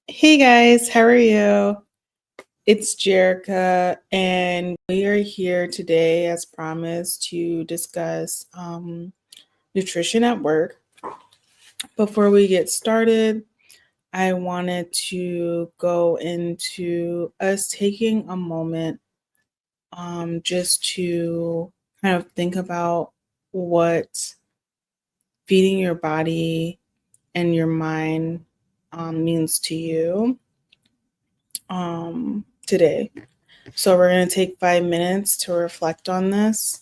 Hey guys, how are you? It's Jerica, and we are here today, as promised, to discuss nutrition at work. Before we get started, I wanted to go into us taking a moment just to kind of think about what feeding your body and your mind means to you today. So we're going to take 5 minutes to reflect on this.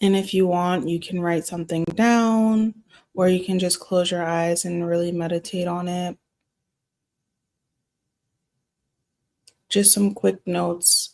And if you want, you can write something down, or you can just close your eyes and really meditate on it. Just some quick notes.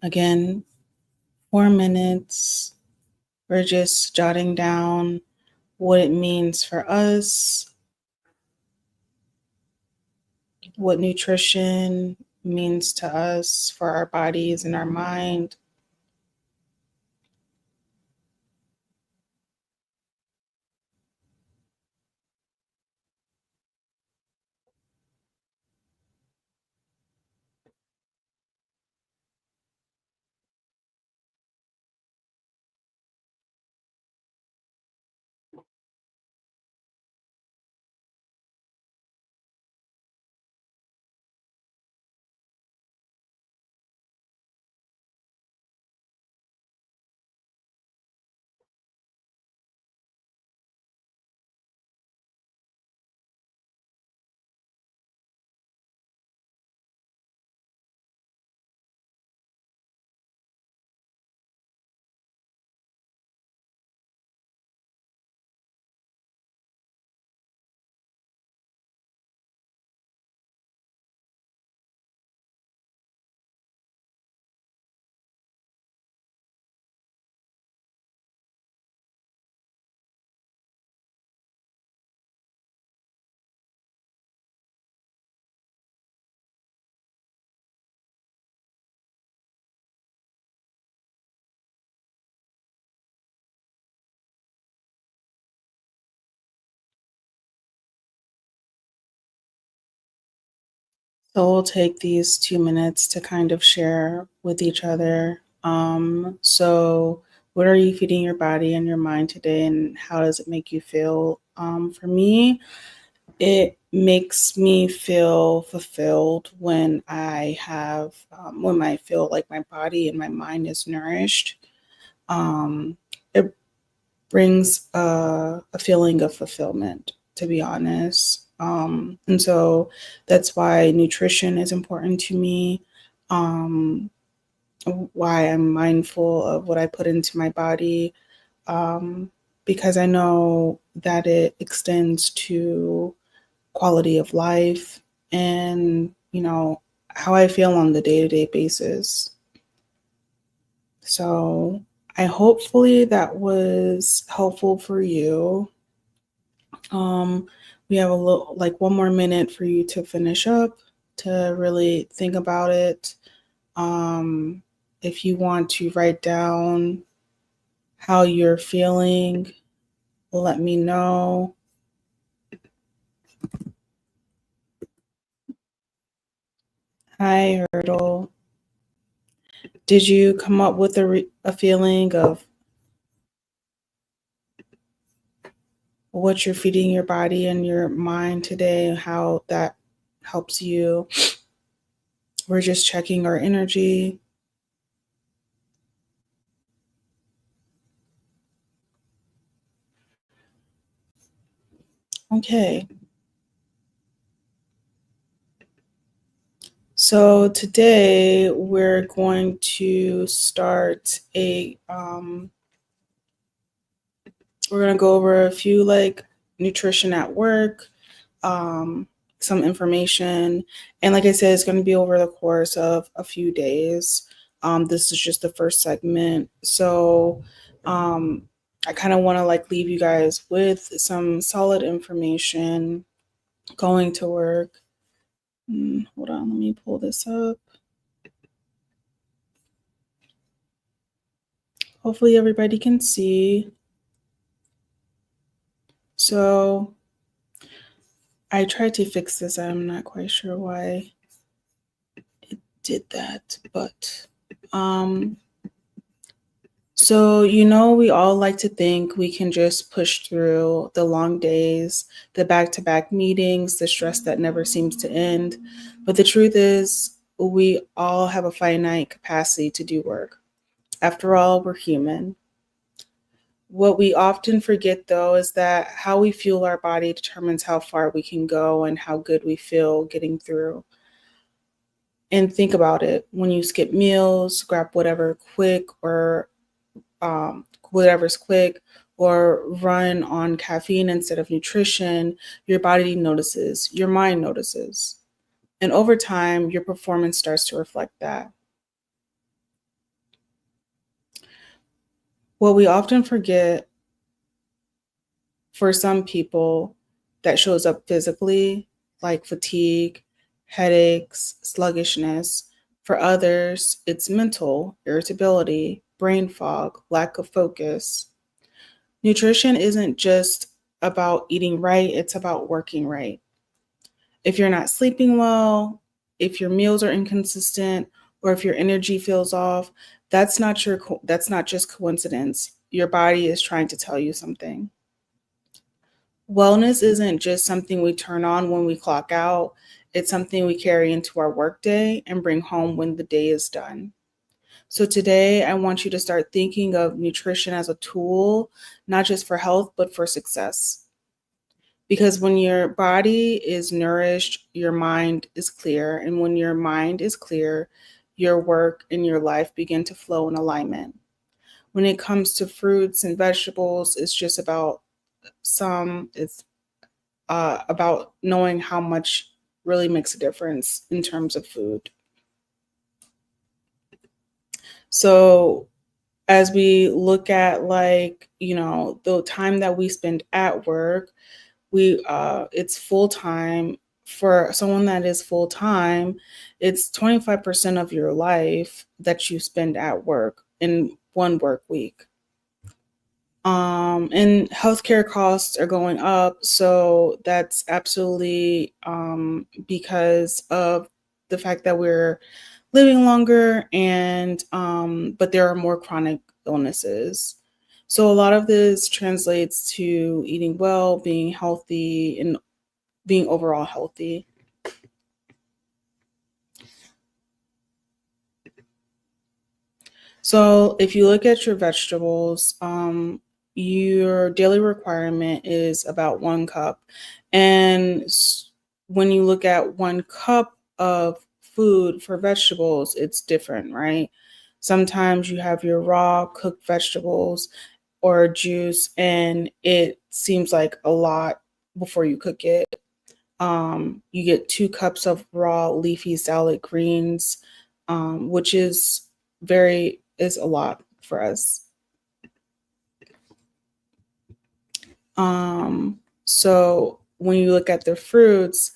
Again, 4 minutes. We're just jotting down what it means for us, what nutrition means to us for our bodies and our mind. So we'll take these 2 minutes to kind of share with each other. So what are you feeding your body and your mind today, and how does it make you feel? For me, it makes me feel fulfilled when when I feel like my body and my mind is nourished. It brings a feeling of fulfillment, to be honest. And so that's why nutrition is important to me. Um, why I'm mindful of what I put into my body, um, because I know that it extends to quality of life and, how I feel on the day to day basis. So I hopefully that was helpful for you. Um, we have a little, like, 1 more minute for you to finish up, to really think about it. Um, If you want to write down how you're feeling, let me know. Hi, Hurdle. Did you come up with a feeling of what you're feeding your body and your mind today and how that helps you? We're just checking our energy. Okay. So today we're going to start we're going to go over a few like nutrition at work, um, some information. And like I said, it's going to be over the course of a few days. This is just the first segment. So um, I kind of want to like leave you guys with some solid information going to work. Hold on, let me pull this up. Hopefully everybody can see. So I tried to fix this. I'm not quite sure why it did that, but um so we all like to think we can just push through the long days, the back-to-back meetings, the stress that never seems to end. But the truth is, we all have a finite capacity to do work. After all, we're human. What we often forget, though, is that how we fuel our body determines how far we can go and how good we feel getting through. And think about it when you skip meals, grab whatever's quick, or run on caffeine instead of nutrition, your body notices, your mind notices. And over time, your performance starts to reflect that. What we often forget for some people that shows up physically, like fatigue, headaches, sluggishness. For others, it's mental, irritability, brain fog, lack of focus. Nutrition isn't just about eating right, it's about working right. If you're not sleeping well, if your meals are inconsistent, or if your energy feels off, that's not just coincidence. Your body is trying to tell you something. Wellness isn't just something we turn on when we clock out. It's something we carry into our workday and bring home when the day is done. So today, I want you to start thinking of nutrition as a tool, not just for health, but for success. Because when your body is nourished, your mind is clear. And when your mind is clear, your work and your life begin to flow in alignment. When it comes to fruits and vegetables, it's about knowing how much really makes a difference in terms of food. So as we look at the time that we spend at work, we it's full time. For someone that is full time, it's 25% of your life that you spend at work in one work week. And healthcare costs are going up, so that's absolutely because of the fact that we're living longer, and but there are more chronic illnesses. So a lot of this translates to eating well, being healthy, and being overall healthy. So if you look at your vegetables, your daily requirement is about 1 cup. And when you look at 1 cup of food for vegetables, it's different, right? Sometimes you have your raw cooked vegetables or juice, and it seems like a lot before you cook it. You get 2 cups of raw leafy salad greens, which is a lot for us. So when you look at the fruits,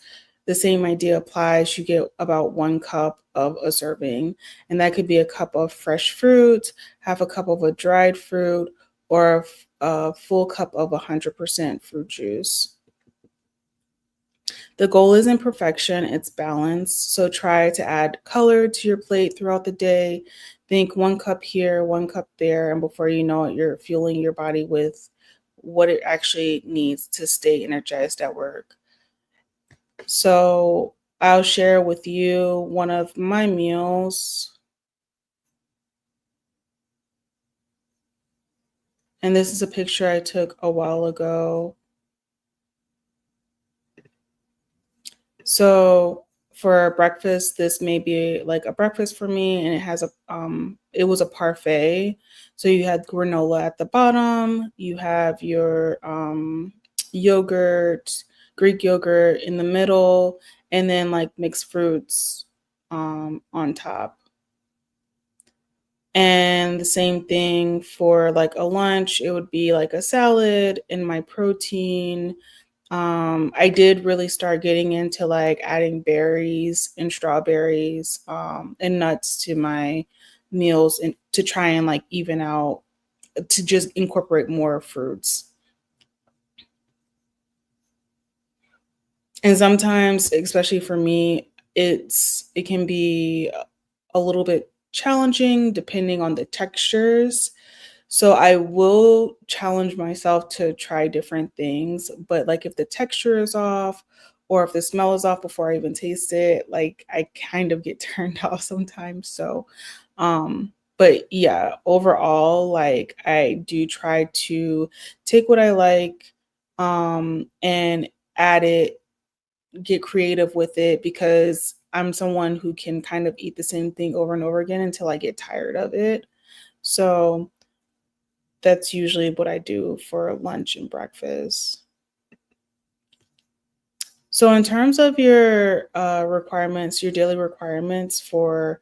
the same idea applies. You get about 1 cup of a serving, and that could be a cup of fresh fruit, half a cup of a dried fruit, or a full cup of 100% fruit juice. The goal isn't perfection, it's balance. So try to add color to your plate throughout the day. Think 1 cup here, 1 cup there, and before you know it, you're fueling your body with what it actually needs to stay energized at work. So I'll share with you one of my meals. And this is a picture I took a while ago. So for breakfast, this may be like a breakfast for me, and it was a parfait. So you had granola at the bottom, you have your yogurt, Greek yogurt in the middle, and then like mixed fruits on top. And the same thing for like a lunch, it would be like a salad and my protein. I did really start getting into like adding berries and strawberries and nuts to my meals and to try and like even out to just incorporate more fruits. And sometimes, especially for me, it can be a little bit challenging depending on the textures. So I will challenge myself to try different things, but like if the texture is off or if the smell is off before I even taste it, like I kind of get turned off sometimes. So but yeah, overall like I do try to take what I like and add it, get creative with it because I'm someone who can kind of eat the same thing over and over again until I get tired of it. So that's usually what I do for lunch and breakfast. So in terms of your requirements, your daily requirements for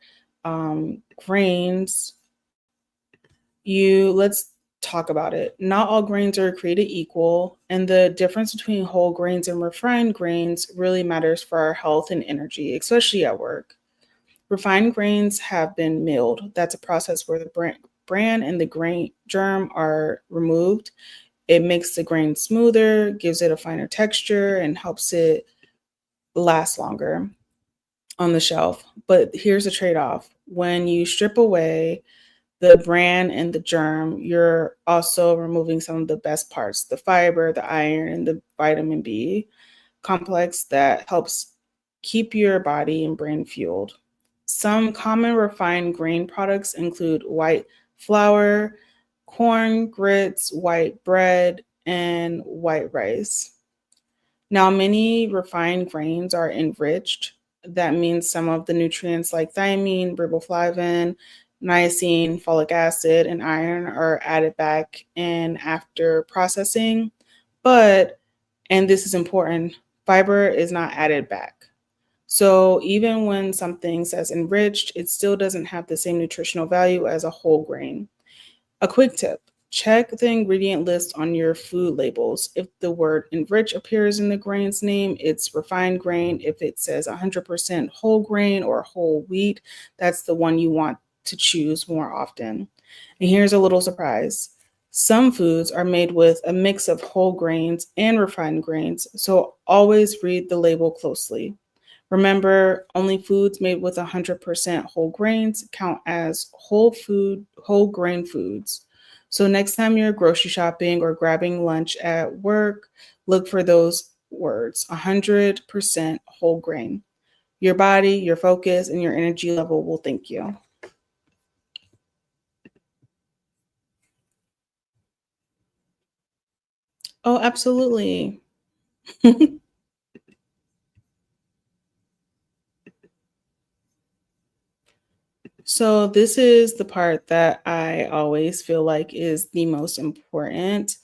grains, you let's talk about it. Not all grains are created equal, and the difference between whole grains and refined grains really matters for our health and energy, especially at work. Refined grains have been milled. That's a process where the bran and the grain germ are removed. It makes the grain smoother, gives it a finer texture, and helps it last longer on the shelf. But here's the trade off: when you strip away the bran and the germ, you're also removing some of the best parts, the fiber, the iron, and the vitamin B complex that helps keep your body and brain fueled. Some common refined grain products include white flour, corn, grits, white bread, and white rice. Now, many refined grains are enriched. That means some of the nutrients like thiamine, riboflavin, niacin, folic acid, and iron are added back in after processing. But, and this is important, fiber is not added back. So even when something says enriched, it still doesn't have the same nutritional value as a whole grain. A quick tip: check the ingredient list on your food labels. If the word enrich appears in the grain's name, it's refined grain. If it says 100% whole grain or whole wheat, that's the one you want to choose more often. And here's a little surprise: some foods are made with a mix of whole grains and refined grains, so always read the label closely. Remember, only foods made with 100% whole grains count as whole grain foods. So next time you're grocery shopping or grabbing lunch at work, look for those words: 100% whole grain. Your body, your focus, and your energy level will thank you. Oh, absolutely. So this is the part that I always feel like is the most important.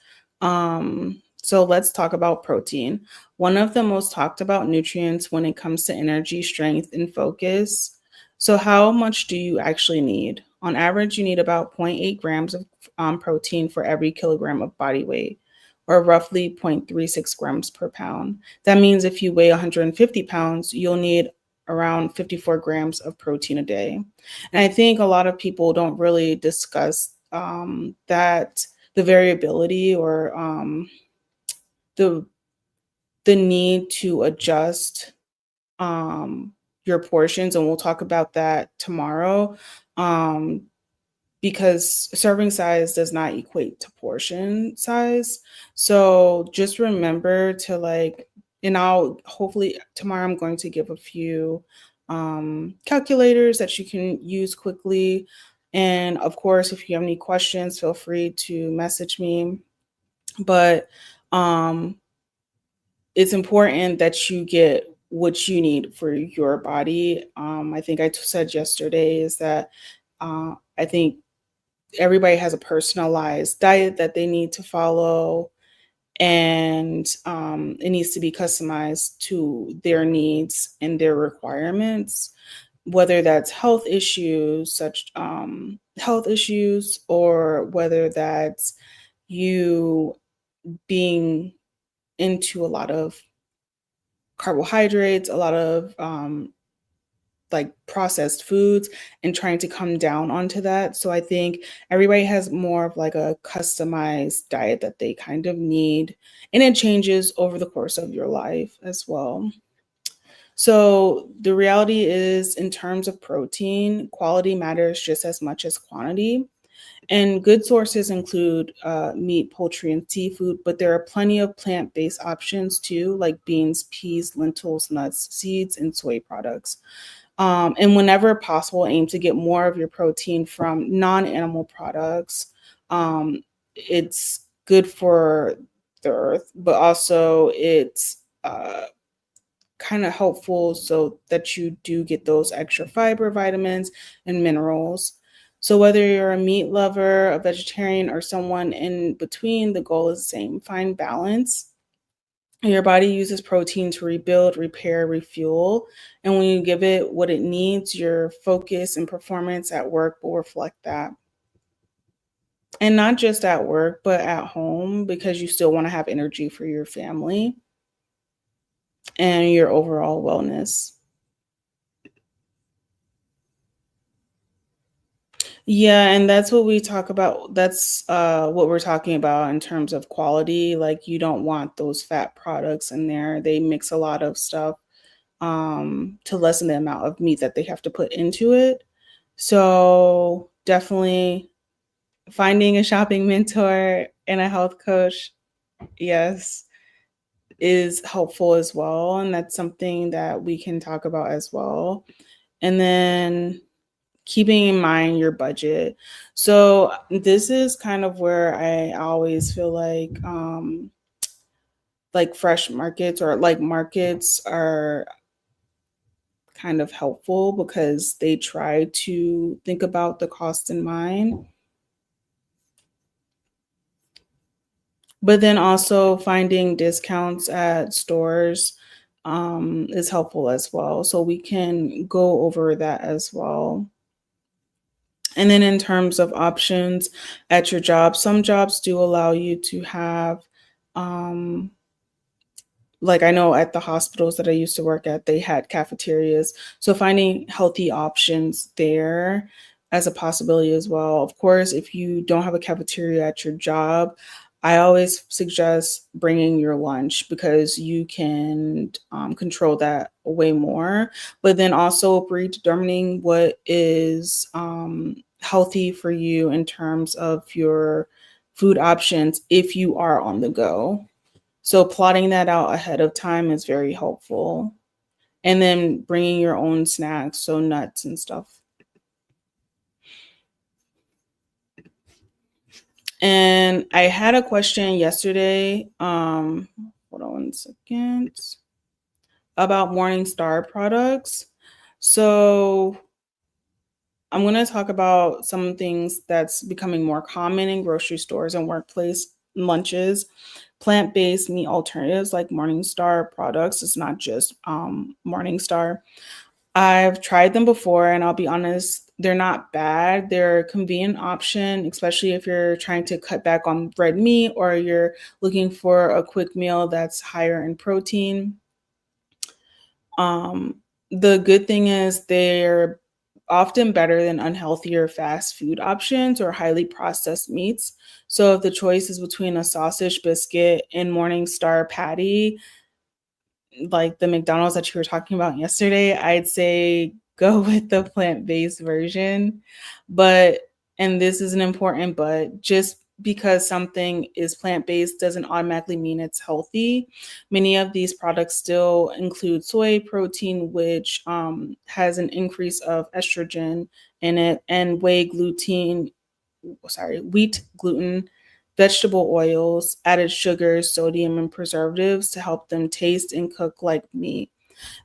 So let's talk about protein. One of the most talked about nutrients when it comes to energy, strength, and focus. So how much do you actually need? On average, you need about zero point 0.8 grams of protein for every kilogram of body weight. or roughly 0.36 grams per pound. That means if you weigh 150 pounds, you'll need around 54 grams of protein a day. And I think a lot of people don't really discuss that the variability or the the need to adjust um, your portions, and we'll talk about that tomorrow. Um, because serving size does not equate to portion size. So just remember to like, and I'll hopefully tomorrow I'm going to give a few calculators that you can use quickly. And of course, if you have any questions, feel free to message me. But um, it's important that you get what you need for your body. I think said yesterday is that I think everybody has a personalized diet that they need to follow, and it needs to be customized to their needs and their requirements, whether that's health issues, or whether that's you being into a lot of carbohydrates, a lot of like processed foods, and trying to come down onto that. So I think everybody has more of like a customized diet that they kind of need, and it changes over the course of your life as well. So the reality is, in terms of protein, quality matters just as much as quantity. And good sources include meat, poultry, and seafood, but there are plenty of plant-based options too, like beans, peas, lentils, nuts, seeds, and soy products. And whenever possible, aim to get more of your protein from non-animal products. It's good for the earth, but also it's kind of helpful so that you do get those extra fiber, vitamins, and minerals. So whether you're a meat lover, a vegetarian, or someone in between, the goal is the same: find balance. Your body uses protein to rebuild, repair, refuel. And when you give it what it needs, your focus and performance at work will reflect that. And not just at work, but at home, because you still want to have energy for your family and your overall wellness. Yeah, and that's what we talk about. That's what we're talking about in terms of quality. Like, you don't want those fat products in there. They mix a lot of stuff to lessen the amount of meat that they have to put into it. So definitely finding a shopping mentor and a health coach, yes, is helpful as well. And that's something that we can talk about as well. And then keeping in mind your budget. So this is kind of where I always feel like fresh markets, or like markets, are kind of helpful because they try to think about the cost in mind. But then also finding discounts at stores is helpful as well. So we can go over that as well. And then in terms of options at your job, some jobs do allow you to have um, like, I know at the hospitals that I used to work at, they had cafeterias. So finding healthy options there as a possibility as well. Of course, if you don't have a cafeteria at your job, I always suggest bringing your lunch, because you can control that way more. But then also predetermining what is healthy for you in terms of your food options if you are on the go. So plotting that out ahead of time is very helpful. And then bringing your own snacks, so nuts and stuff. And I had a question yesterday, hold on one second, about Morningstar products. So I'm going to talk about some things that's becoming more common in grocery stores and workplace lunches. Plant-based meat alternatives like Morningstar products. It's not just Morningstar. I've tried them before, and I'll be honest, they're not bad. They're a convenient option, especially if you're trying to cut back on red meat or you're looking for a quick meal that's higher in protein. Um, the good thing is they're often better than unhealthier fast food options or highly processed meats. So if the choice is between a sausage biscuit and Morningstar patty, like the McDonald's that you were talking about yesterday, I'd say go with the plant-based version. But and this is an important but, just because something is plant-based doesn't automatically mean it's healthy. Many of these products still include soy protein, which has an increase of estrogen in it, and wheat gluten, vegetable oils, added sugars, sodium, and preservatives to help them taste and cook like meat.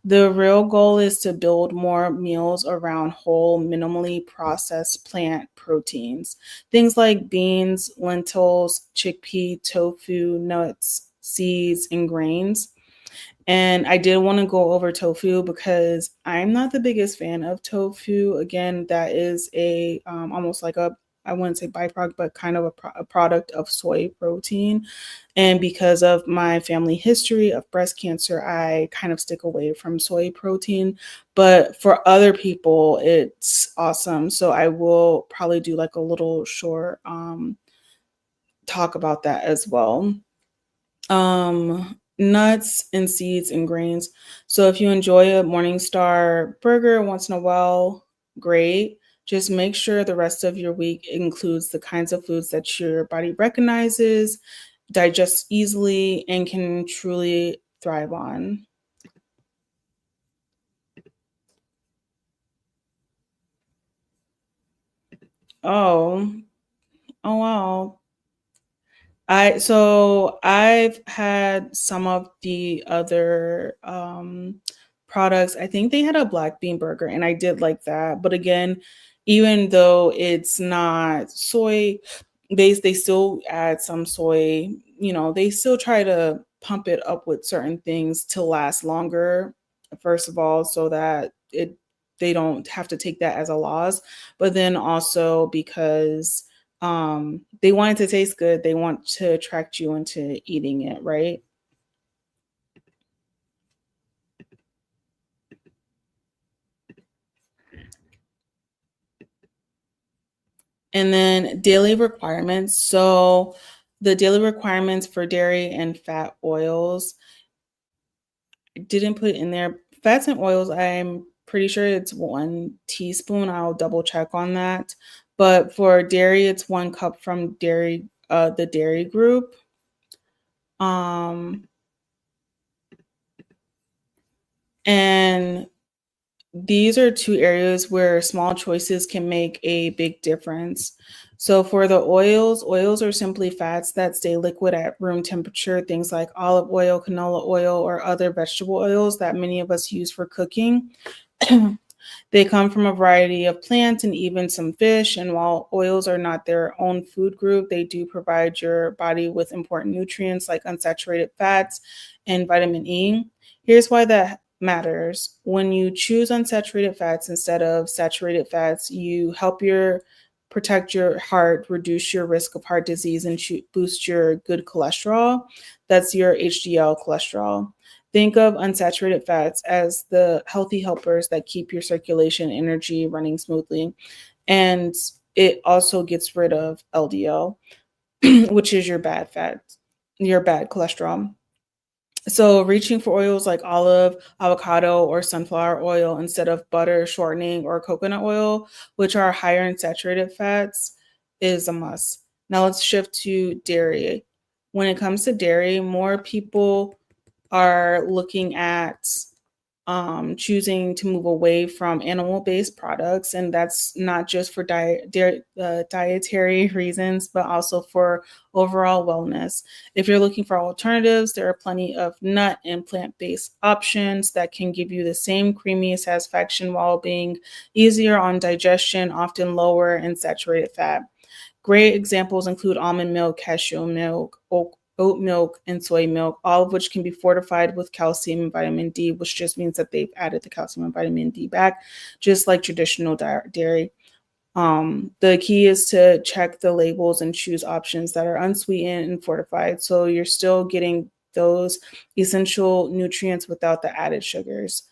The real goal is to build more meals around whole, minimally processed plant proteins. Things like beans, lentils, chickpea, tofu, nuts, seeds, and grains. And I did want to go over tofu because I'm not the biggest fan of tofu. Again, that is a almost like a, I wouldn't say byproduct, but kind of a product of soy protein. And because of my family history of breast cancer, I kind of stick away from soy protein. But for other people, it's awesome. So I will probably do like a little short talk about that as well. Nuts and seeds and grains. So if you enjoy a Morningstar burger once in a while, great. Just make sure the rest of your week includes the kinds of foods that your body recognizes, digests easily, and can truly thrive on. Oh, oh wow. I've had some of the other products. I think they had a black bean burger and I did like that. But again, even though it's not soy based, they still add some soy, they still try to pump it up with certain things to last longer, first of all, so that it they don't have to take that as a loss. But then also because they want it to taste good, they want to attract you into eating it, right? And then daily requirements. So the daily requirements for dairy and fat oils, I didn't put in there. Fats and oils, I'm pretty sure it's 1 teaspoon. I'll double check on that. But for dairy, it's 1 cup from the dairy group. Um, and these are two areas where small choices can make a big difference. So for the oils, oils are simply fats that stay liquid at room temperature, things like olive oil, canola oil, or other vegetable oils that many of us use for cooking. They come from a variety of plants and even some fish. And while oils are not their own food group, they do provide your body with important nutrients like unsaturated fats and vitamin E. Here's why that matters. When you choose unsaturated fats instead of saturated fats, you help your protect your heart, reduce your risk of heart disease, and boost your good cholesterol. That's your HDL cholesterol. Think of unsaturated fats as the healthy helpers that keep your circulation energy running smoothly. And it also gets rid of LDL, which is your bad fat, your bad cholesterol. So reaching for oils like olive, avocado, or sunflower oil instead of butter, shortening, or coconut oil, which are higher in saturated fats, is a must. Now let's shift to dairy. When it comes to dairy, more people are looking at choosing to move away from animal-based products, and that's not just for dietary reasons, but also for overall wellness. If you're looking for alternatives, there are plenty of nut and plant-based options that can give you the same creamy satisfaction while being easier on digestion, often lower in saturated fat. Great examples include almond milk, cashew milk, oat milk, and soy milk, all of which can be fortified with calcium and vitamin D, which just means that they've added the calcium and vitamin D back, just like traditional dairy. The key is to check the labels and choose options that are unsweetened and fortified. So you're still getting those essential nutrients without the added sugars.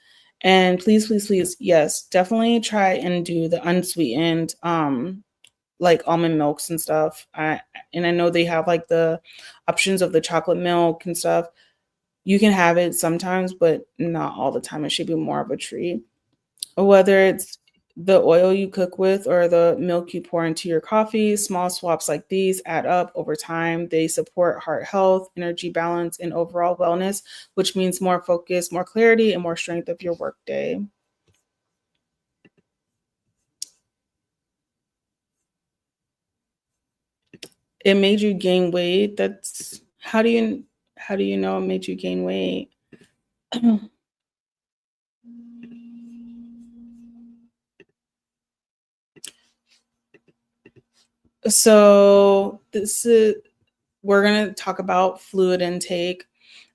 And please, please, please, yes, definitely try and do the unsweetened, like almond milks and stuff. And I know they have like the options of the chocolate milk and stuff. You can have it sometimes, but not all the time. It should be more of a treat. Whether it's the oil you cook with or the milk you pour into your coffee, small swaps like these add up over time. They support heart health, energy balance, and overall wellness, which means more focus, more clarity, and more strength of your workday. It made you gain weight. That's how do you know it made you gain weight? So this is we're going to talk about fluid intake.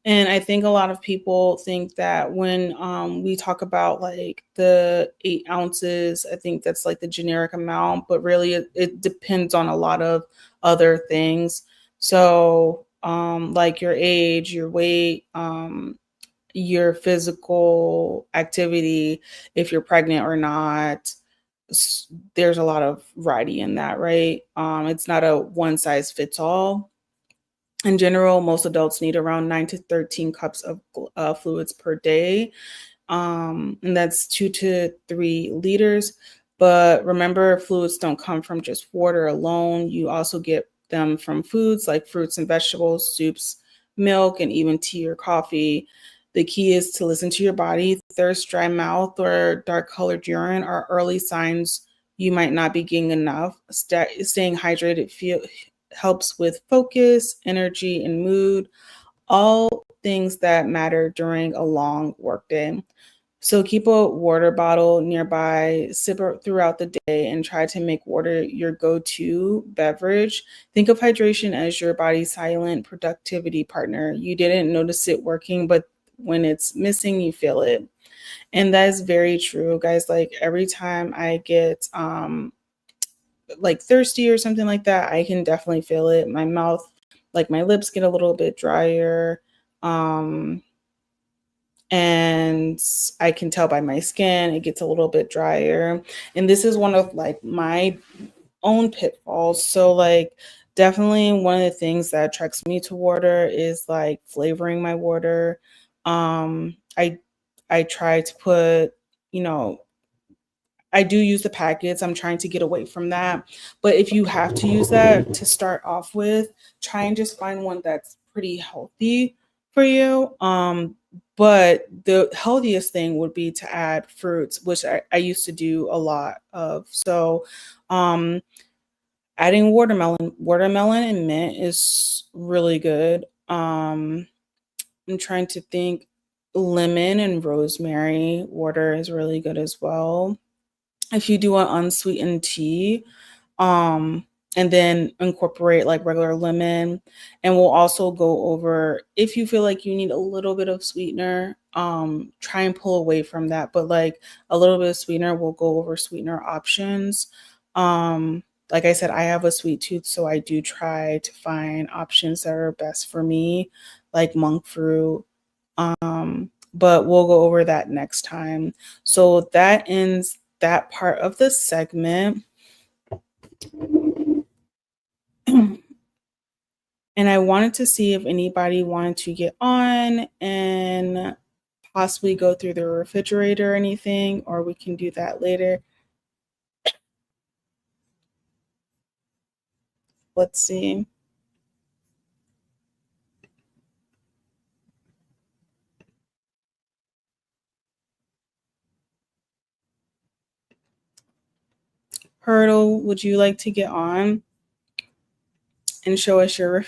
And I think a lot of people think that when we talk about like the 8 ounces, I think that's like the generic amount, but really it depends on a lot of other things. So, like your age, your weight, your physical activity, if you're pregnant or not. There's a lot of variety in that, right? It's not a one size fits all. In general, most adults need around 9 to 13 cups of fluids per day, and that's 2 to 3 liters. But remember, fluids don't come from just water alone. You also get them from foods like fruits and vegetables, soups, milk, and even tea or coffee. The key is to listen to your body. Thirst, dry mouth, or dark colored urine are early signs you might not be getting enough. Staying hydrated helps with focus, energy, and mood, all things that matter during a long workday. So keep a water bottle nearby, sip it throughout the day, and try to make water your go-to beverage. Think of hydration as your body's silent productivity partner. You didn't notice it working, but when it's missing, you feel it. And that is very true, guys. Like every time I get like thirsty or something like that, I can definitely feel it. My mouth, like my lips get a little bit drier. Um, and I can tell by my skin, it gets a little bit drier. And this is one of like my own pitfalls. So like definitely one of the things that attracts me to water is like flavoring my water. I try to put, you know, I do use the packets. I'm trying to get away from that. But if you have to use that to start off with, try and just find one that's pretty healthy for you. But the healthiest thing would be to add fruits, which I used to do a lot of. So um adding watermelon and mint is really good. I'm trying to think, lemon and rosemary water is really good as well. If you do an unsweetened tea, um, and then incorporate like regular lemon. And we'll also go over if you feel like you need a little bit of sweetener, try and pull away from that. But like a little bit of sweetener, we'll go over sweetener options. Like I said, I have a sweet tooth, so I do try to find options that are best for me, like monk fruit. But we'll go over that next time. So that ends that part of the segment. And I wanted to see if anybody wanted to get on and possibly go through the refrigerator or anything, or we can do that later. Let's see. Hurdle, would you like to get on and show us your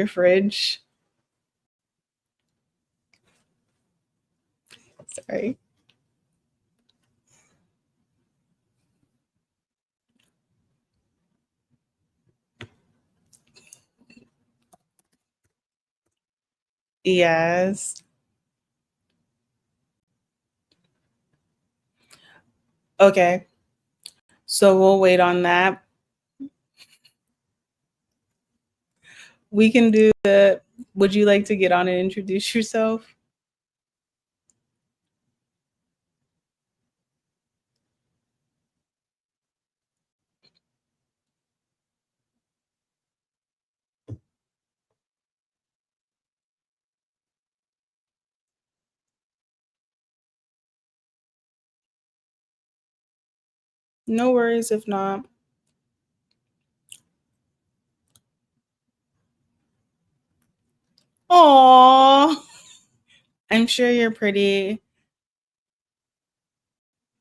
fridge? Sorry. Yes. Okay. So we'll wait on that. We can do the would you like to get on and introduce yourself? No worries if not. Aw. I'm sure you're pretty,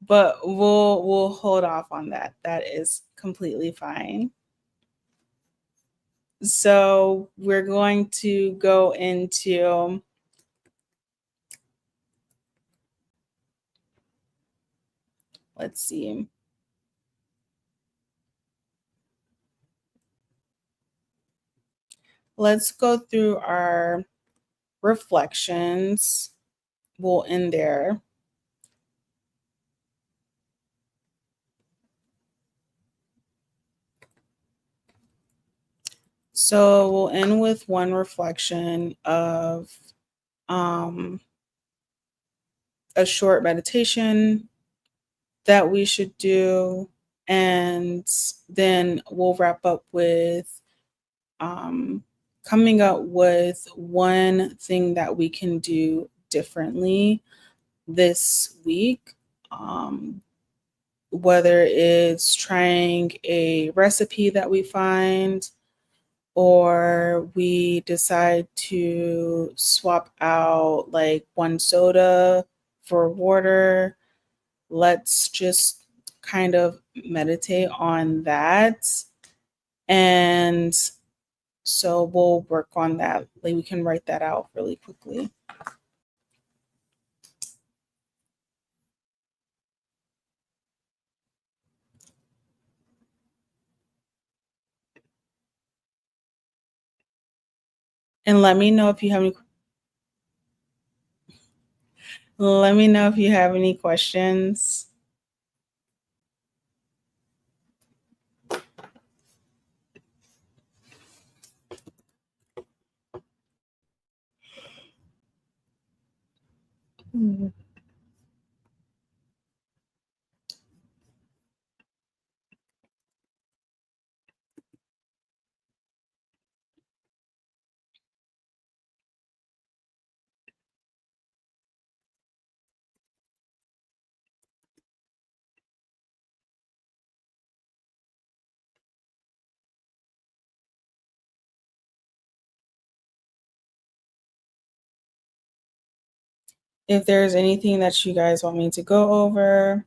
but we'll hold off on that. That is completely fine. So we're going to go into let's see. Let's go through our reflections. We'll end there. So we'll end with one reflection of um, a short meditation that we should do. And then we'll wrap up with um, coming up with one thing that we can do differently this week. Whether it's trying a recipe that we find, or we decide to swap out like one soda for water. Let's just kind of meditate on that. And so we'll work on that. Like we can write that out really quickly. And let me know if you have any questions. If there's anything that you guys want me to go over,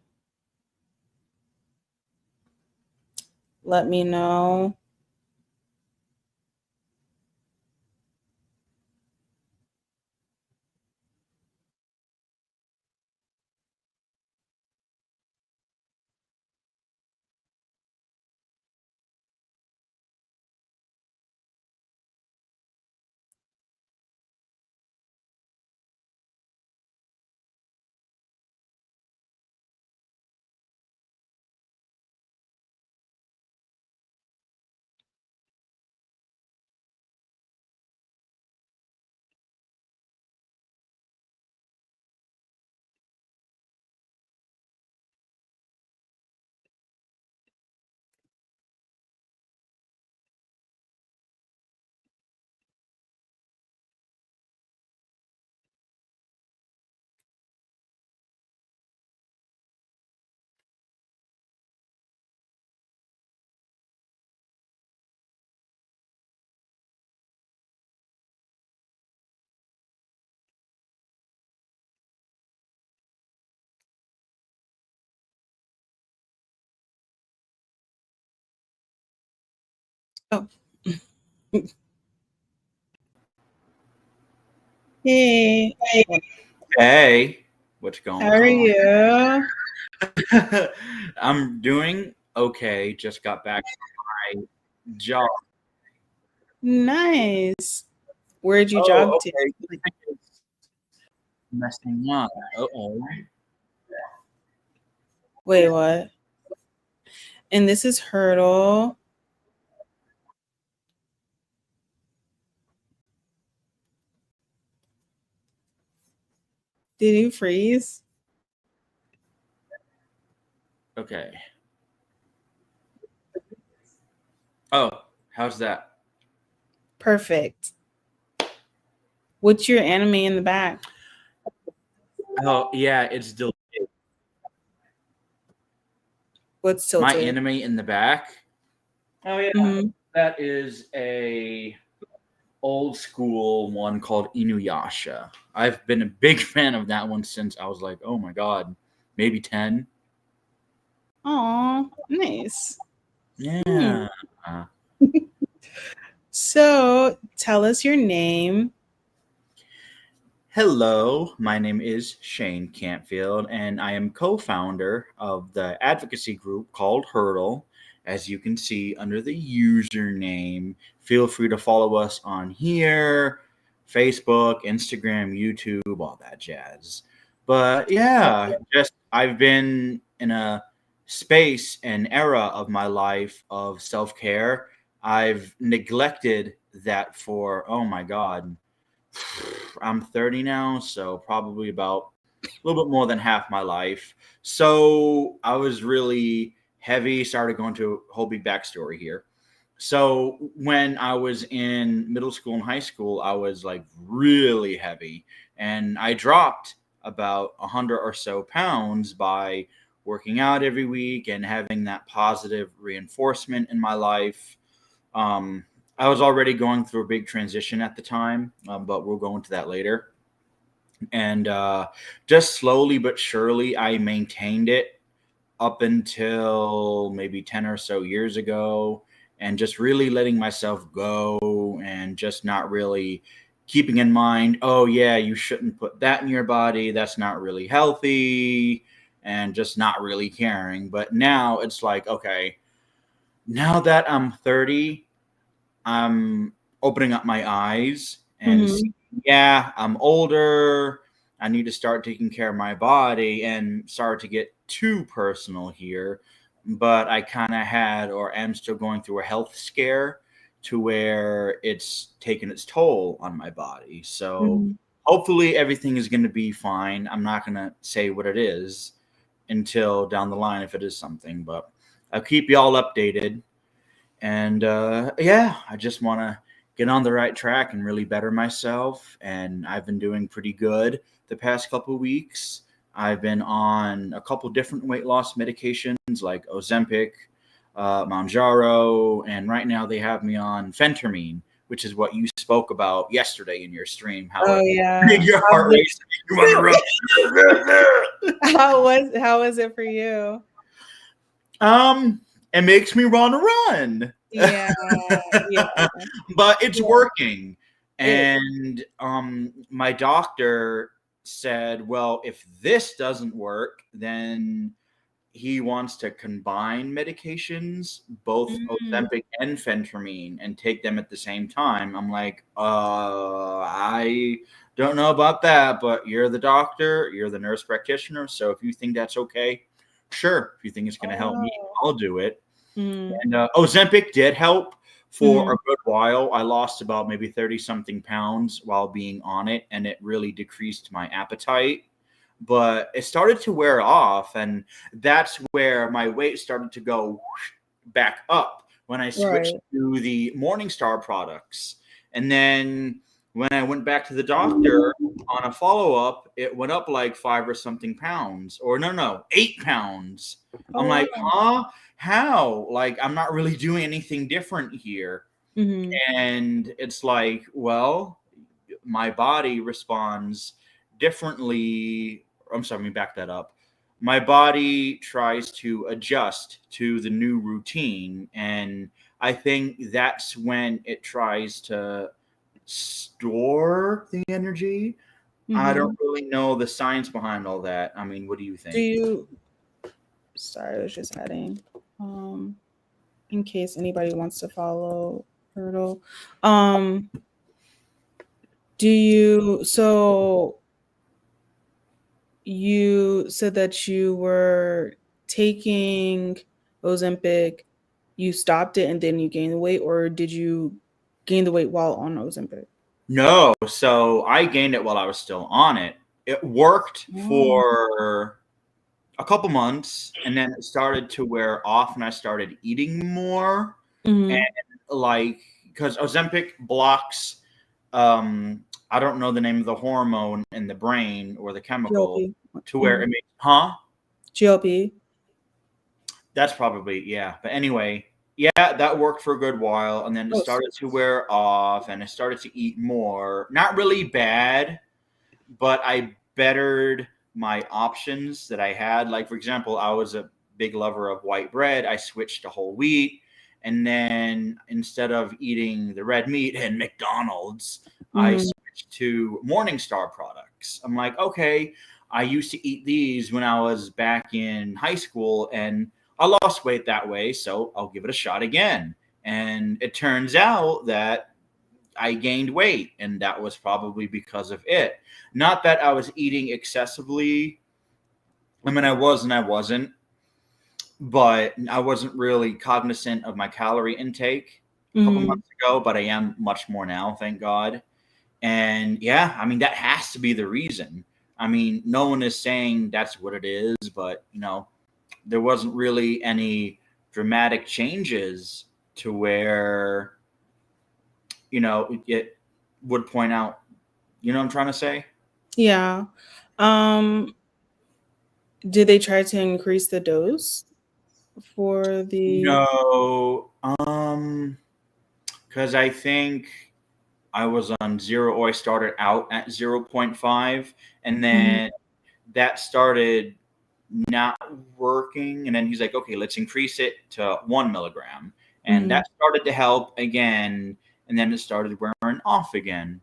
let me know. Oh, hey, Hey, what's how going are on? you? I'm doing okay. Just got back from my job. Nice. Where'd you Oh, jog to? okay. Like, It's messing up. Uh-oh. wait, what? And this is hurdle. Did you freeze? Okay. Oh, how's that? Perfect. What's your anime in the back? Oh, yeah, it's delayed. What's My tilted? anime in the back. Oh yeah, Hmm. that is a old school one called Inuyasha. I've been a big fan of that one since I was like, oh my god, maybe 10. Oh, nice. Hmm. Yeah. So tell us your name. Hello, my name is Shane Campfield, and I am co founder of the advocacy group called Hurdle. As you can see under the username, feel free to follow us on here Facebook, Instagram, YouTube, all that jazz. But yeah, just I've been in a space and era of my life of self care. I've neglected that for, oh my God, I'm 30 now, so probably about a little bit more than half my life. So I was really heavy, started going to a whole big backstory here. So when I was in middle school and high school, I was like really heavy, and I dropped about 100 or so pounds by working out every week and having that positive reinforcement in my life. um, I was already going through a big transition at the time, but we'll go into that later. And just slowly but surely, I maintained it up until maybe 10 or so years ago, and just really letting myself go and just not really keeping in mind, oh, yeah, you shouldn't put that in your body. That's not really healthy, and just not really caring. But now it's like, okay, now that I'm 30, I'm opening up my eyes and Hmm. see, yeah, I'm older. I need to start taking care of my body, and sorry to get too personal here, but I kind of had or am still going through a health scare to where it's taken its toll on my body. So Hmm. hopefully everything is going to be fine. I'm not going to say what it is until down the line if it is something, but I'll keep you all updated. And yeah, I just want to get on the right track and really better myself. And I've been doing pretty good the past couple of weeks. I've been on a couple different weight loss medications like Ozempic, Manjaro, and right now they have me on phentermine, which is what you spoke about yesterday in your stream, how Oh it yeah. made your heart race, you want to run. How was it for you? um, it makes me want to run. Yeah, yeah, But it's yeah. working. It. And my doctor said, well, if this doesn't work, then he wants to combine medications, both Mm, Ozempic and phentermine, and take them at the same time. I'm like, I don't know about that, but you're the doctor, you're the nurse practitioner. So if you think that's okay, sure. If you think it's going to help me, oh. I'll do it. Mm, And Ozempic did help for a mhm. good while. I lost about maybe 30 something pounds while being on it, and it really decreased my appetite. But it started to wear off, and that's where my weight started to go back up when I switched Right. to the Morningstar products. And then when I went back to the doctor on a follow up, it went up like 5 or something pounds, or no, 8 pounds. Oh I'm like, wow. huh? How? Like, I'm not really doing anything different here. Hmm. And it's like, well, my body responds differently. I'm sorry, let me back that up. My body tries to adjust to the new routine. And I think that's when it tries to store the energy. I don't Hmm. really know the science behind all that. I mean, what do you Do think? you? Sorry, I was just adding. Um, in case anybody wants to follow Hurdle. Um, Do you so you said that you were taking Ozempic, you stopped it and then you gained the weight, or did you gain the weight while on Ozempic? No, so I gained it while I was still on it. It worked Oh. for a couple months, and then it started to wear off, and I started eating more. And Mhm. like, because Ozempic blocks, I don't know the name of the hormone in the brain or the chemical, GLP. to where Mhm. it makes, huh? GLP. That's probably, yeah. But anyway, yeah, that worked for a good while, and then it Oh, started to wear off, and I started to eat more. Not really bad, but I bettered my options that I had. Like, for example, I was a big lover of white bread. I switched to whole wheat. And then instead of eating the red meat in McDonald's, I mhm. switched to Morningstar products. I'm like, okay, I used to eat these when I was back in high school and I lost weight that way. So I'll give it a shot again. And it turns out that I gained weight, and that was probably because of it. Not that I was eating excessively. I mean, I was and I wasn't, but I wasn't really cognizant of my calorie intake a couple Mhm. months ago, but I am much more now, thank God. And yeah, I mean, that has to be the reason. I mean, no one is saying that's what it is, but there wasn't really any dramatic changes to where, it would point out. You know what I'm trying to say? Yeah. Um, did they try to increase the dose for the No, because I think I was on zero, or I started out at 0.5, and Mhm. then that started not working. And then he's like, okay, let's increase it to 1 milligram. And Mhm. that started to help again. And then it started wearing off again.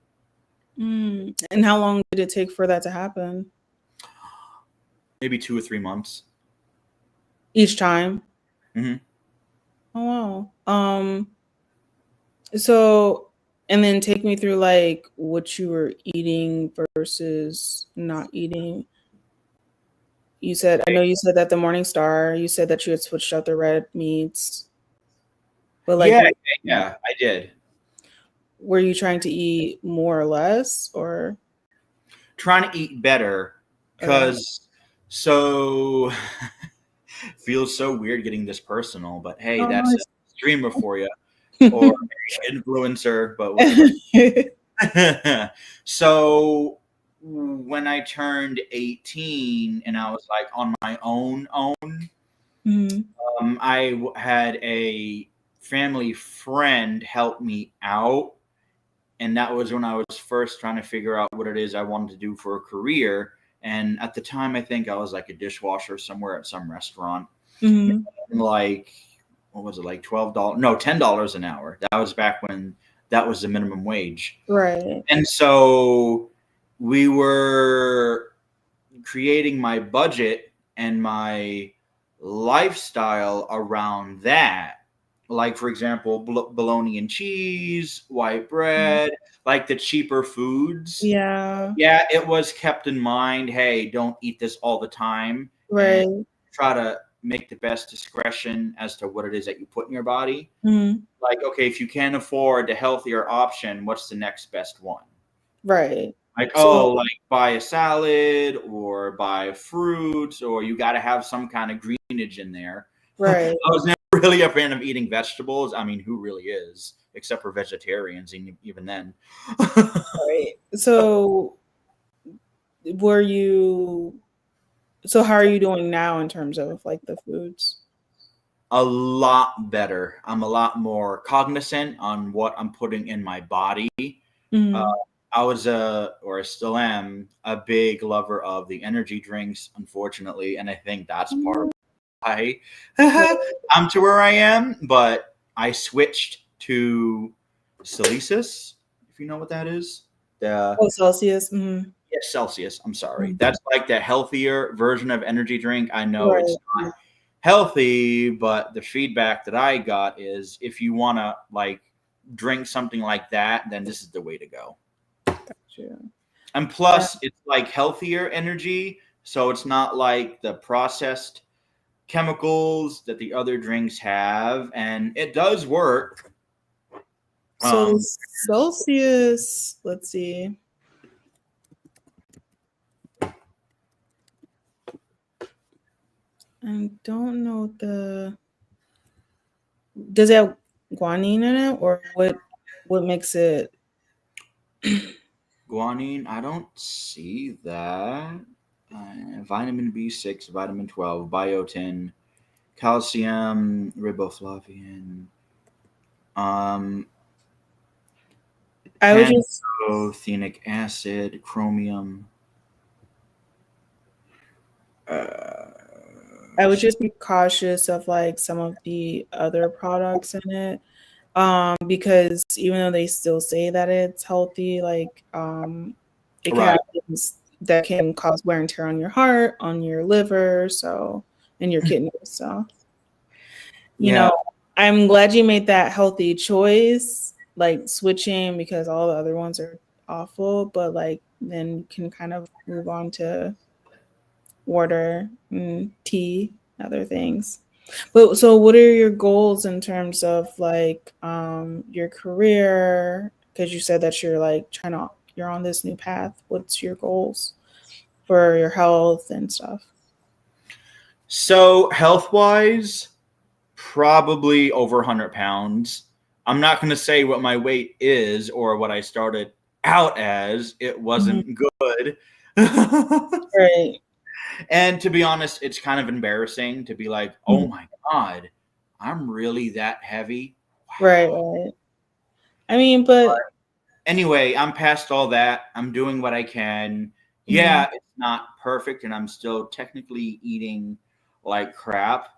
Mm. And how long did it take for that to happen? Maybe 2 or 3 months. Each time? Hmm. Oh, wow. So and then take me through, like, what you were eating versus not eating. You said I know you said that the Morning Star, you said that you had switched out the red meats, but, like, Yeah, yeah, I did. were you trying to eat more or less, or Trying to eat better okay. because so feels so weird getting this personal, but hey, Oh, that's a nice. streamer for you or influencer, but whatever. So when I turned 18 and I was like on my own, Mhm. had a family friend help me out. And that was when I was first trying to figure out what it is I wanted to do for a career. And at the time, I think I was like a dishwasher somewhere at some restaurant. Mhm. Like, what was it, like $12? No, $10 an hour. That was back when that was the minimum wage. Right. And so we were creating my budget and my lifestyle around that. Like, for example, bologna and cheese, white Mhm. bread, like the cheaper foods. Yeah. Yeah, it was kept in mind. Hey, don't eat this all the time and Right. try to make the best discretion as to what it is that you put in your body. Mhm. Like, okay, if you can't afford the healthier option, what's the next best one? Right. Like, So oh, like buy a salad or buy fruits, or you got to have some kind of greenage in there. I right, was never really a fan of eating vegetables. I mean, who really is, except for vegetarians, and even then. right. So were you so how are you doing now in terms of, like, the foods? A lot better. I'm a lot more cognizant on what I'm putting in my body. Uh, Mhm. I was or I still am, a big lover of the energy drinks, unfortunately, and I think that's part of why I'm to where I am. But I switched to Celsius, if you know what that is. The Oh, Celsius, mhm. Yes, Celsius. I'm sorry. Mhm. That's like the healthier version of energy drink. I know it's Right, not healthy, but the feedback that I got is if you want to like drink something like that, then this is the way to go. True. And Yeah. plus, it's like healthier energy, so it's not like the processed chemicals that the other drinks have, and it does work. So the Um, Celsius, let's see. I don't know the does it have guanine in it or what makes it Guanine, I don't see that. Vitamin B6, vitamin 12, biotin, calcium, riboflavin, um, I would just pantothenic acid, chromium. Uh, I would just be cautious of like some of the other products in it. Because even though they still say that it's healthy, like it can have right. things that can cause wear and tear on your heart, on your liver, so and your kidneys. So, you Yeah. know, I'm glad you made that healthy choice, like switching because all the other ones are awful, but like then you can kind of move on to water and tea, other things. But so what are your goals in terms of like your career? Because you said that you're like trying to you're on this new path. What's your goals for your health and stuff? So, health wise, probably over 100 pounds. I'm not going to say what my weight is or what I started out as. It Mhm. wasn't good. Right, And to be honest, it's kind of embarrassing to be like, oh mhm, my God, I'm really that heavy. right, Wow. right. I mean, but Anyway, I'm past all that. I'm doing what I can. mhm, Yeah, it's not perfect, and I'm still technically eating like crap,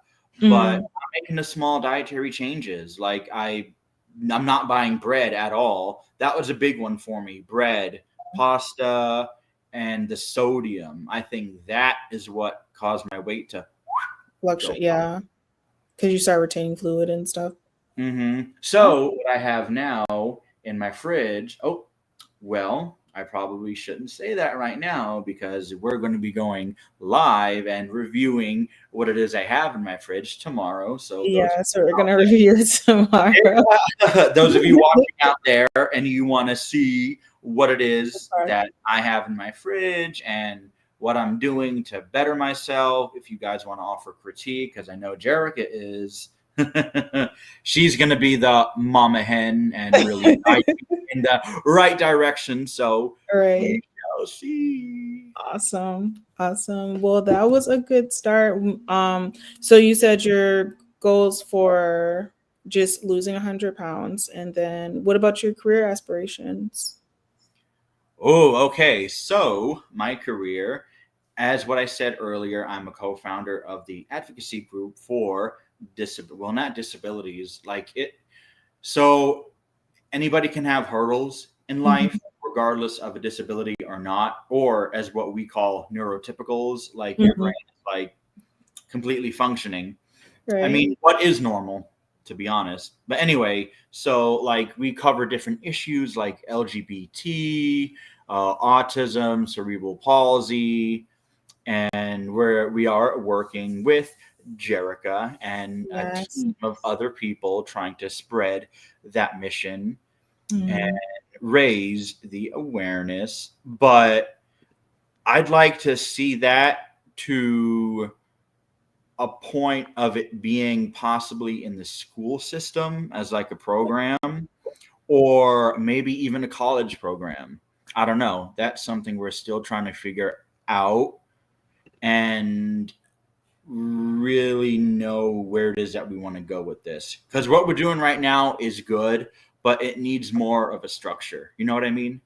but mhm, I'm making the small dietary changes. Like I'm not buying bread at all. That was a big one for me. Bread, pasta, and the sodium. I think that is what caused my weight to go. fluctuate. Yeah, because you start retaining fluid and stuff. Oh, So what I have now in my fridge. Oh, well, I probably shouldn't say that right now because we're going to be going live and reviewing what it is I have in my fridge tomorrow. So those yeah. So we're gonna review it tomorrow. those of you watching out there and you want to see what it is Okay. that I have in my fridge and what I'm doing to better myself, if you guys want to offer critique, because I know Jerica is, she's going to be the mama hen and really guide me in the right direction. So All right. we shall see. Awesome. Awesome. Well, that was a good start. So you said your goals for just losing 100 pounds. And then what about your career aspirations? Oh, okay. So my career, as what I said earlier, I'm a co-founder of the advocacy group for not disabilities, like it. So anybody can have hurdles in life, Mhm. regardless of a disability or not, or as what we call neurotypicals, like your Mhm. brain is like completely functioning. I Right. mean, what is normal, to be honest? But anyway, so like we cover different issues like LGBT, autism, cerebral palsy, and we are working with Jerica and a Yes. team of other people trying to spread that mission and Mhm. raise the awareness. But I'd like to see that to a point of it being possibly in the school system as like a program or maybe even a college program. I don't know. That's something we're still trying to figure out and really know where it is that we want to go with this. Because what we're doing right now is good, but it needs more of a structure. You know what I mean?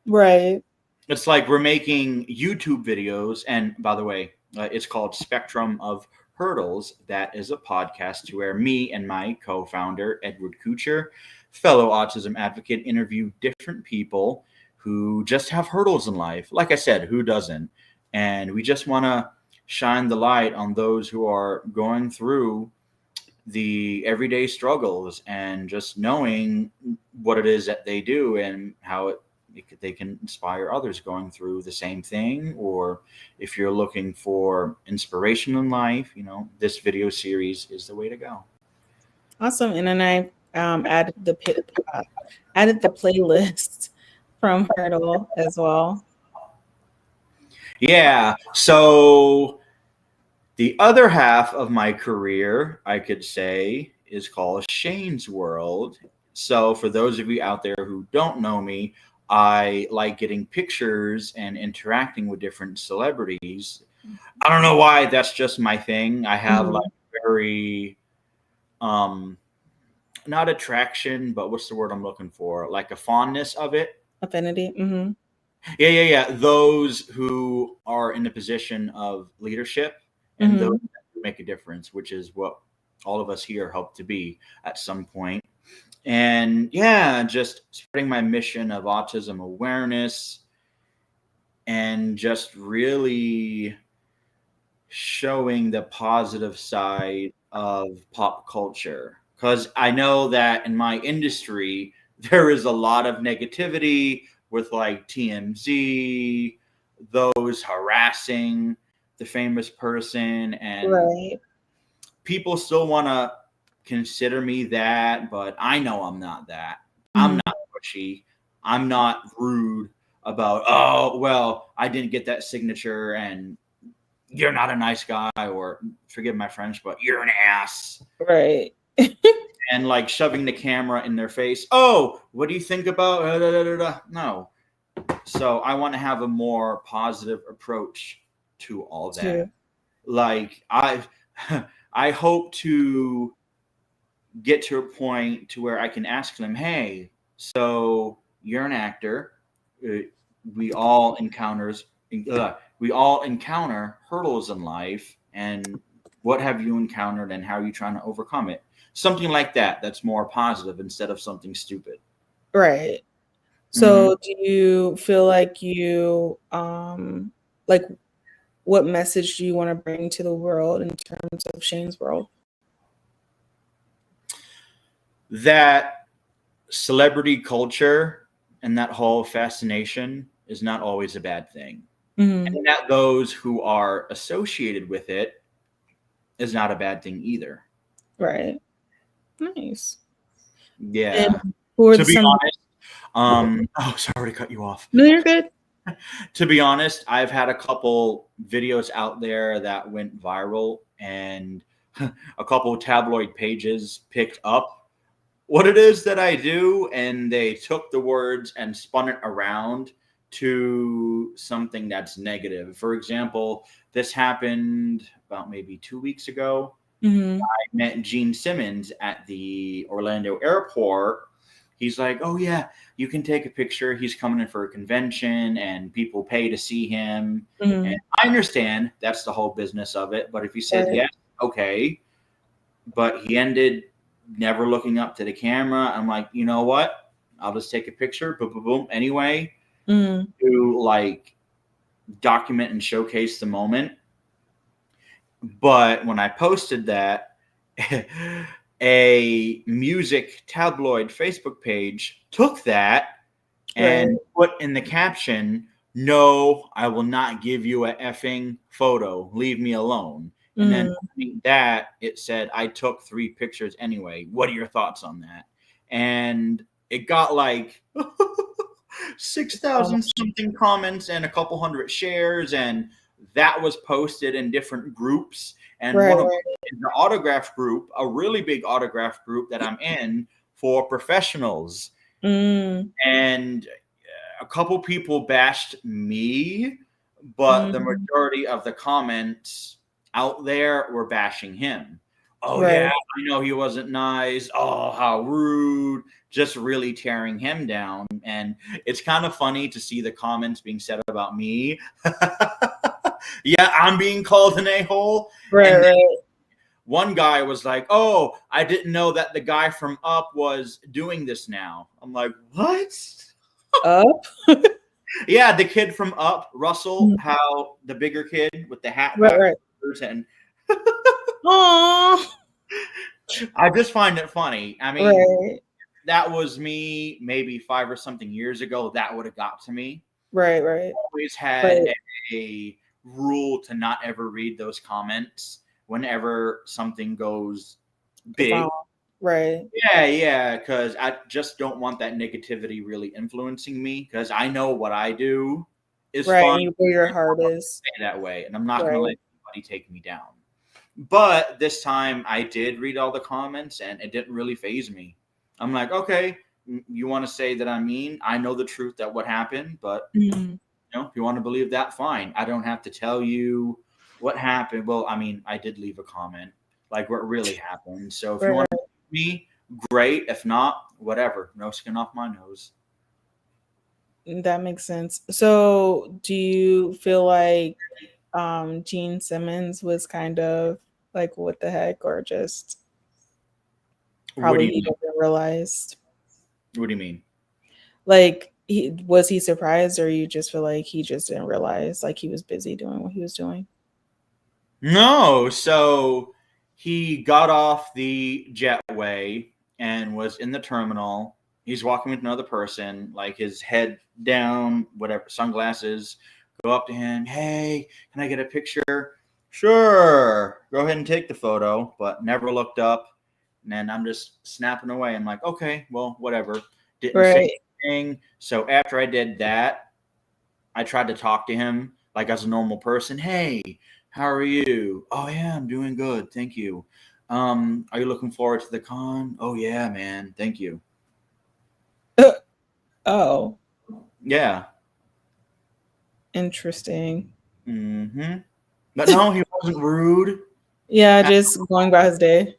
Right. It's like we're making YouTube videos, and by the way, it's called Spectrum of Hurdles. That is a podcast to where me and my co-founder Edward Kucher, fellow autism advocate, interview different people who just have hurdles in life. Like I said, who doesn't? And we just want to shine the light on those who are going through the everyday struggles and just knowing what it is that they do and how it they can inspire others going through the same thing. Or if you're looking for inspiration in life, this video series is the way to go. Awesome. And then I added the playlist from Hurdle as well. Yeah. So the other half of my career, I could say, is called Shanesworld. So for those of you out there who don't know me, I like getting pictures and interacting with different celebrities. I don't know why, that's just my thing. I have like Mhm. very um not attraction, but what's the word I'm looking for? Like a fondness of it. Affinity. Mm-hmm. Yeah. Those who are in the position of leadership and those Mm-hmm. that make a difference, which is what all of us here hope to be at some point. And yeah, just spreading my mission of autism awareness and just really showing the positive side of pop culture. Because I know that in my industry, there is a lot of negativity with like TMZ, those harassing the famous person, and Right. people still want to consider me that, but I know I'm not that. I'm Mm-hmm. not pushy. I'm not rude about, oh, well, I didn't get that signature and you're not a nice guy, or forgive my French, but you're an ass. Right. And like shoving the camera in their face. Oh, what do you think about da, da, da, da? No. So I want to have a more positive approach to all that. Too. Like I hope to get to a point to where I can ask them, hey, so you're an actor. Uh, we all we all encounter hurdles in life, and what have you encountered, and how are you trying to overcome it? Something like that. That's more positive instead of something stupid. Right. Hmm. So do you feel like like what message do you want to bring to the world in terms of Shane's world? That celebrity culture and that whole fascination is not always a bad thing, Mm-hmm. and that those who are associated with it is not a bad thing either. Right. Nice. And Yeah. who are To be some honest, oh, sorry to cut you off. No, you're good. To be honest, I've had a couple videos out there that went viral, and a couple tabloid pages picked up what it is that I do, and they took the words and spun it around to something that's negative. For example, this happened about maybe 2 weeks ago. Mhm. I met Gene Simmons at the Orlando airport. He's like, "Oh yeah, you can take a picture. He's coming in for a convention, and people pay to see him." And Mhm. I understand that's the whole business of it. But if he said Right. yes, okay. But he ended never looking up to the camera. I'm like, you know what? I'll just take a picture. Boom, boom, boom. Anyway, Mhm. to like document and showcase the moment. But when I posted that, a music tabloid Facebook page took that Right. and put in the caption, "No, I will not give you a effing photo. Leave me alone." And then Mhm. underneath that, it said, "I took 3 pictures anyway. What are your thoughts on that?" And it got like So 6,000 much. something comments and a couple hundred shares. And that was posted in different groups. And Right, one of them right. is the autograph group, a really big autograph group that I'm in for professionals. Mm. And a couple people bashed me, but the Mhm. majority of the comments out there were bashing him. Oh yeah, Right. I know he wasn't nice. Oh, how rude. Just really tearing him down. And it's kind of funny to see the comments being said about me. Yeah, I'm being called an a-hole. Right, And then right. one guy was like, "Oh, I didn't know that the guy from Up was doing this now." I'm like, "What?" Up? Yeah, the kid from Up, Russell, Mhm. how the bigger kid with the hat Right, right. backwards, and Aw. I just find it funny. I mean, Right. that was me maybe 5 or something years ago. That would have got to me. Right, right. Always But had a rule to not ever read those comments whenever something goes big. profound. Right. Yeah, yeah, because I just don't want that negativity really influencing me because I know what I do is Right. fun. And where your I heart want to is. stay that way, and I'm not going to Right. let anybody take me down. But this time I did read all the comments and it didn't really phase me. I'm like, okay, you want to say that I'm mean? I know the truth that what happened, but Mhm. if you want to believe that, fine. I don't have to tell you what happened. Well, I mean, I did leave a comment like what really happened. So if you want to Right. believe me, great. If not, whatever. No skin off my nose. That makes sense. So, do you feel like Gene Simmons was kind of like what the heck, or just What do probably you he mean? didn't realize? What do you mean? Like, was he surprised, or you just feel like he just didn't realize, like he was busy doing what he was doing? No. So he got off the jetway and was in the terminal. He's walking with another person, like his head down, whatever, sunglasses. Go up to him. Hey, can I get a picture? Sure. Go ahead and take the photo, but never looked up. And then I'm just snapping away. I'm like, okay, well, whatever. Didn't say Right. anything. So after I did that, I tried to talk to him like as a normal person. Hey, how are you? Oh yeah, I'm doing good, thank you. Are you looking forward to the con? Oh yeah, man, thank you. Oh, Yeah. interesting. Mm-hmm. But no, he wasn't rude. Yeah, just going about his day. He's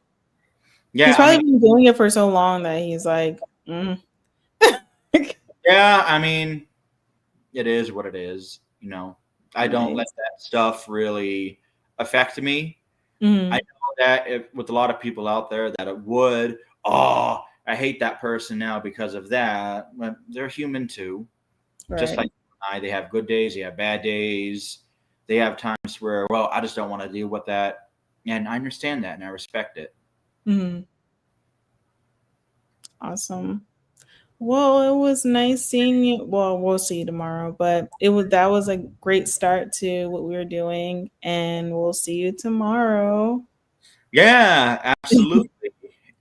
Yeah, I probably mean, been doing it for so long that he's like, mm. yeah, I mean, it is what it is. I don't let Nice. that stuff really affect me. I Mhm. know that with a lot of people out there that it would. Oh, I hate that person now because of that. But they're human too, just like Right. they have good days, they have bad days. They have times where, well, I just don't want to deal with that, and I understand that and I respect it. Mhm. Awesome. Well, it was nice seeing you. Well, we'll see you tomorrow, but that was a great start to what we were doing, and we'll see you tomorrow. Yeah, absolutely.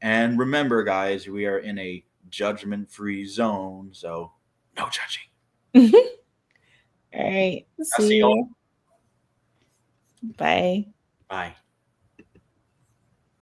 And remember, guys, we are in a judgment-free zone, so no judging. All right. I'll see See y'all. you. Bye. Bye.